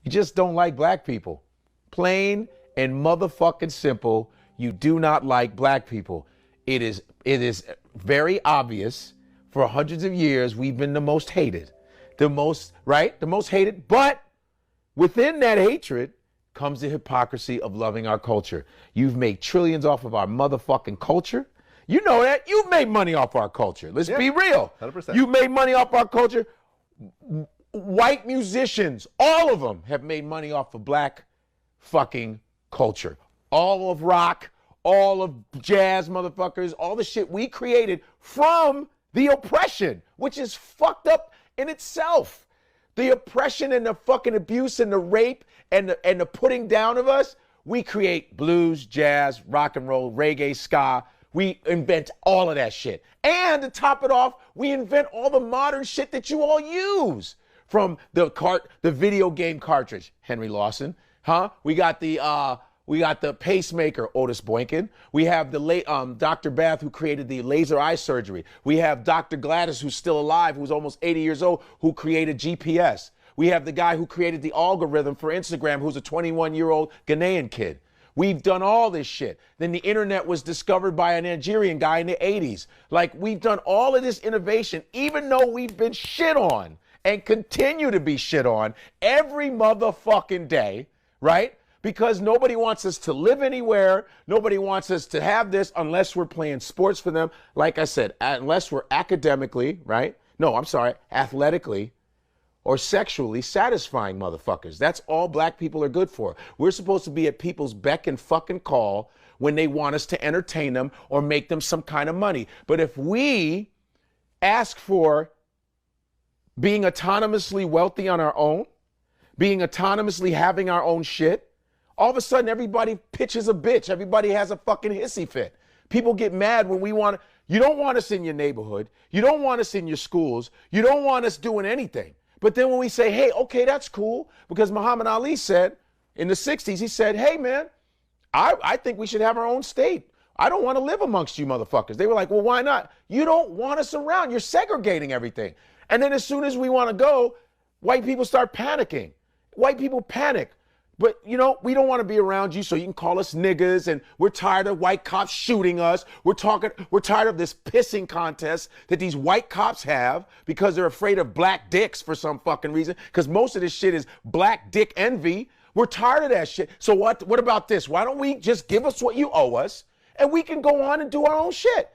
You just don't like black people. Plain and motherfucking simple, you do not like black people. It is very obvious. For hundreds of years, we've been the most hated. The most hated. But within that hatred comes the hypocrisy of loving our culture. You've made trillions off of our motherfucking culture. You know that. You've made money off our culture. Let's be real. 100%. You've made money off our culture. White musicians, all of them have made money off of black fucking culture. All of rock, all of jazz, motherfuckers, all the shit we created from the oppression, which is fucked up in itself. The oppression and the fucking abuse and the rape and the putting down of us, we create blues, jazz, rock and roll, reggae, ska. We invent all of that shit. And to top it off, we invent all the modern shit that you all use. From the video game cartridge, Henry Lawson, huh? We got the pacemaker, Otis Boykin. We have the late Dr. Bath, who created the laser eye surgery. We have Dr. Gladys, who's still alive, who's almost 80 years old, who created GPS. We have the guy who created the algorithm for Instagram, who's a 21-year-old Ghanaian kid. We've done all this shit. Then the internet was discovered by a Nigerian guy in the 80s. Like, we've done all of this innovation, even though we've been shit on and continue to be shit on every motherfucking day, right? Because nobody wants us to live anywhere. Nobody wants us to have this unless we're playing sports for them. Like I said, unless we're academically, right? No, I'm sorry, athletically or sexually satisfying motherfuckers. That's all black people are good for. We're supposed to be at people's beck and fucking call when they want us to entertain them or make them some kind of money. But if we ask for being autonomously wealthy on our own, being autonomously having our own shit, all of a sudden everybody pitches a bitch. Everybody has a fucking hissy fit. People get mad when we want, you don't want us in your neighborhood. You don't want us in your schools. You don't want us doing anything. But then when we say, hey, okay, that's cool, because Muhammad Ali said in the 60s, he said, hey man, I think we should have our own state. I don't want to live amongst you motherfuckers. They were like, well, why not? You don't want us around. You're segregating everything. And then as soon as we want to go, white people start panicking. White people panic. But, you know, we don't want to be around you, so you can call us niggas, and we're tired of white cops shooting us. We're tired of this pissing contest that these white cops have because they're afraid of black dicks for some fucking reason, because most of this shit is black dick envy. We're tired of that shit. So what about this? Why don't we just give us what you owe us, and we can go on and do our own shit?